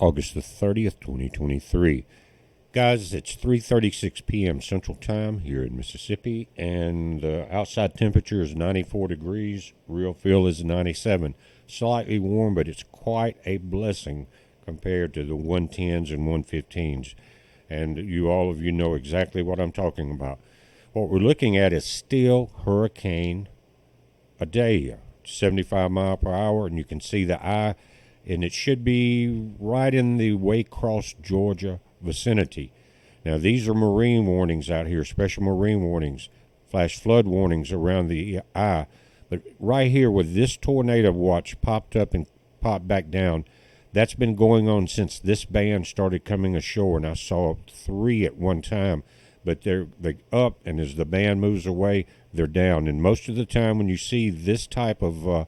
August the 30th, 2023. Guys, it's 3:36 p.m. Central Time here in Mississippi, and the outside temperature is 94 degrees. Real feel is 97. Slightly warm, but it's quite a blessing compared to the 110s and 115s. And all of you know exactly what I'm talking about. What we're looking at is still Hurricane Idalia, 75 mile per hour, and you can see the eye, and it should be right in the Waycross, Georgia vicinity. Now, these are marine warnings out here, special marine warnings, flash flood warnings around the eye. But right here where this tornado watch popped up and popped back down, that's been going on since this band started coming ashore, and I saw 3 at one time. But they're up, and as the band moves away, they're down. And most of the time when you see this type of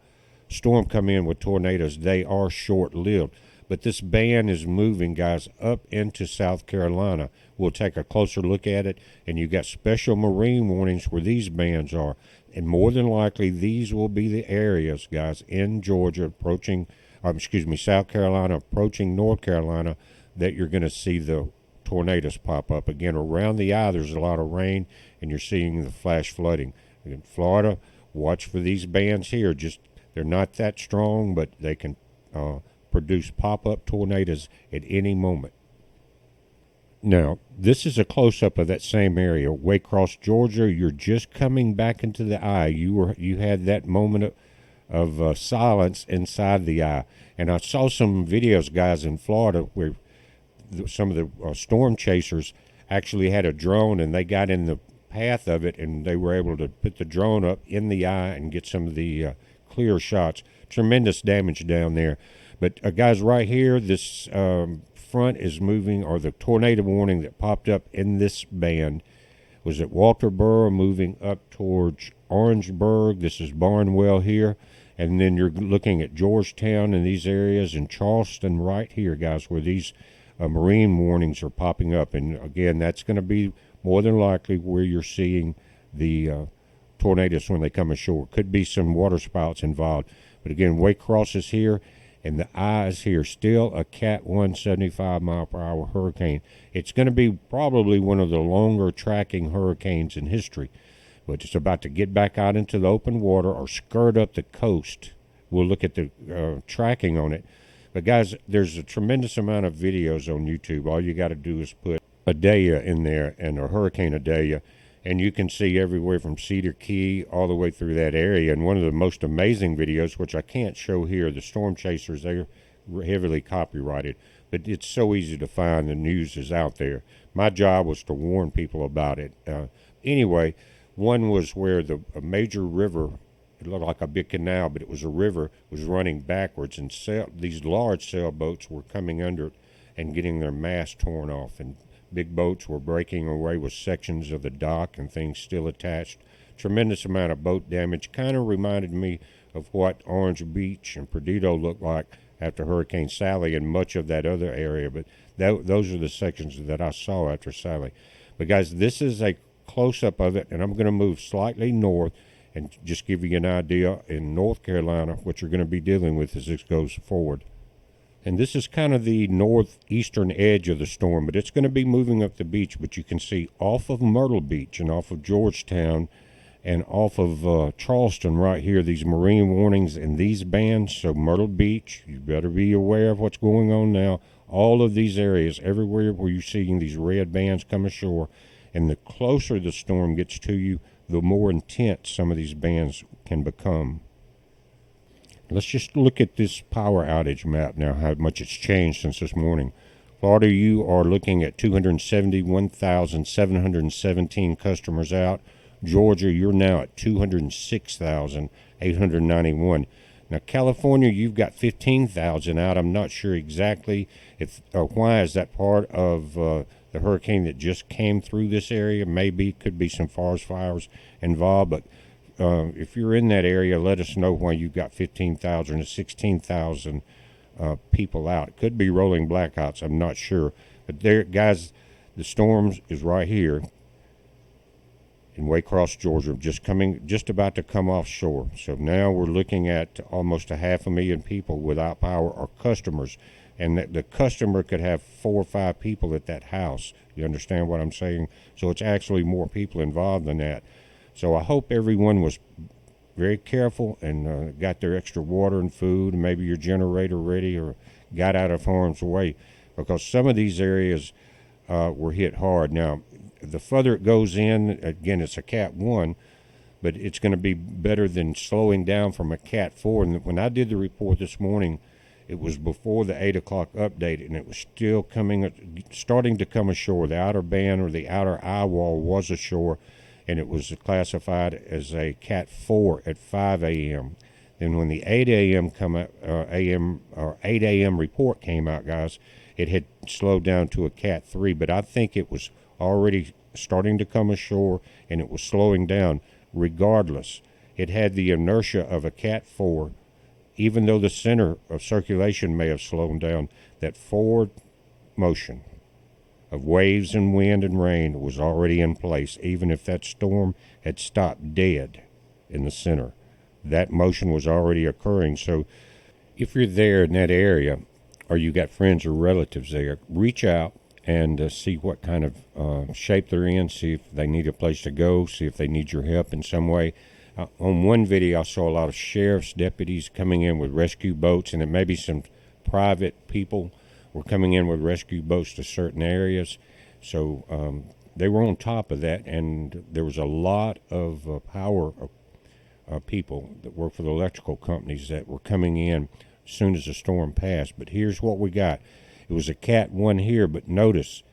storm come in with tornadoes, they are short-lived. But this band is moving, guys, up into South Carolina. We'll take a closer look at it, and you got special marine warnings where these bands are. And more than likely, these will be the areas, guys, in Georgia South Carolina, approaching North Carolina, that you're going to see the tornadoes pop up. Again, around the eye, there's a lot of rain, and you're seeing the flash flooding. In Florida, watch for these bands here. They're not that strong, but they can produce pop-up tornadoes at any moment. Now, this is a close-up of that same area, Waycross, Georgia. You're just coming back into the eye. You had that moment of silence inside the eye. And I saw some videos, guys, in Florida where some of the storm chasers actually had a drone, and they got in the path of it, and they were able to put the drone up in the eye and get some of the clear shots. Tremendous damage down there. But guys, right here, this front is moving, or the tornado warning that popped up in this band was at Walterboro, moving up towards Orangeburg. This is Barnwell here. And then you're looking at Georgetown and these areas, and Charleston right here, guys, where these marine warnings are popping up. And again, that's going to be more than likely where you're seeing the tornadoes when they come ashore. Could be some water spouts involved. But again, Waycross is here, and the eye is here. Still a Cat 1 75 mile per hour hurricane. It's going to be probably one of the longer tracking hurricanes in history. But it's about to get back out into the open water or skirt up the coast. We'll look at the tracking on it. But guys, there's a tremendous amount of videos on YouTube. All you got to do is put Idalia in there, and a Hurricane Idalia, and you can see everywhere from Cedar Key all the way through that area. And one of the most amazing videos, which I can't show here, the storm chasers, they're heavily copyrighted, but it's so easy to find. The news is out there. My job was to warn people about it. Anyway, one was where a major river, it looked like a big canal, but it was a river, was running backwards, and these large sailboats were coming under it and getting their masts torn off, and big boats were breaking away with sections of the dock and things still attached. Tremendous amount of boat damage. Kind of reminded me of what Orange Beach and Perdido looked like after Hurricane Sally and much of that other area. But those are the sections that I saw after Sally. But guys, this is a close-up of it, and I'm going to move slightly north and just give you an idea in North Carolina what you're going to be dealing with as this goes forward. And this is kind of the northeastern edge of the storm, but it's going to be moving up the beach. But you can see off of Myrtle Beach and off of Georgetown and off of Charleston right here, these marine warnings and these bands. So Myrtle Beach, you better be aware of what's going on now. All of these areas, everywhere where you're seeing these red bands come ashore, and the closer the storm gets to you, the more intense some of these bands can become. Let's just look at this power outage map now, how much it's changed since this morning. Florida, you are looking at 271,717 customers out. Georgia, you're now at 206,891. Now, California, you've got 15,000 out. I'm not sure exactly why is that part of the hurricane that just came through this area. Maybe could be some forest fires involved, but if you're in that area, let us know why you've got 15,000 to 16,000 people out. It could be rolling blackouts. I'm not sure. But there, guys, the storm is right here in Waycross, Georgia, just about to come offshore. So now we're looking at almost 500,000 people without power, or customers. and that the customer could have 4 or 5 people at that house. You understand what I'm saying? So it's actually more people involved than that. So I hope everyone was very careful and got their extra water and food, and maybe your generator ready, or got out of harm's way, because some of these areas were hit hard. Now, the further it goes in, again, it's a Cat 1, but it's going to be better than slowing down from a Cat 4. And when I did the report this morning, it was before the 8 o'clock update, and it was still starting to come ashore. The outer band or the outer eye wall was ashore, and it was classified as a Cat 4 at 5 a.m. Then when the 8 a.m. 8 a.m. report came out, guys, it had slowed down to a Cat 3, but I think it was already starting to come ashore, and it was slowing down. Regardless, it had the inertia of a Cat 4, even though the center of circulation may have slowed down. That forward motion of waves and wind and rain was already in place, even if that storm had stopped dead in the center. That motion was already occurring. So if you're there in that area, or you got friends or relatives there, reach out and see what kind of shape they're in, see if they need a place to go, see if they need your help in some way. On one video, I saw a lot of sheriff's deputies coming in with rescue boats, and it may be some private people were coming in with rescue boats to certain areas. So they were on top of that, and there was a lot of power people that work for the electrical companies that were coming in as soon as the storm passed. But here's what we got. It was a Cat 1 here, but notice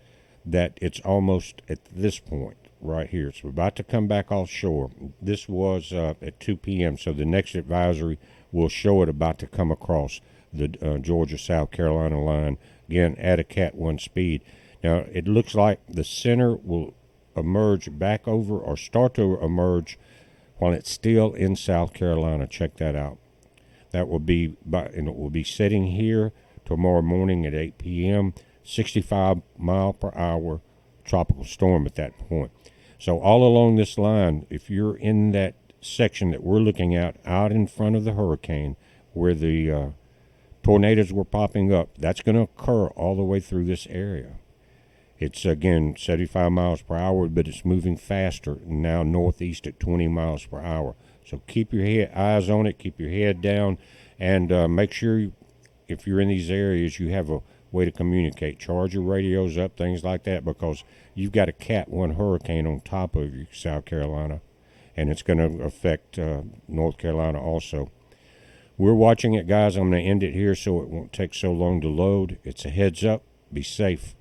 that it's almost at this point right here. It's about to come back offshore. This was at 2 p.m., so the next advisory will show it about to come across the Georgia-South Carolina line, again, at a Cat 1 speed. Now, it looks like the center will emerge back over or start to emerge while it's still in South Carolina. Check that out. That will be and it will be setting here tomorrow morning at 8 p.m., 65 mile per hour tropical storm at that point. So all along this line, if you're in that section that we're looking at out in front of the hurricane where the tornadoes were popping up, that's going to occur all the way through this area. It's, again, 75 miles per hour, but it's moving faster now northeast at 20 miles per hour. So keep your eyes on it, keep your head down, and make sure if you're in these areas you have a way to communicate. Charge your radios up, things like that, because you've got a Cat 1 hurricane on top of you, South Carolina, and it's going to affect North Carolina also. We're watching it, guys. I'm going to end it here so it won't take so long to load. It's a heads up. Be safe.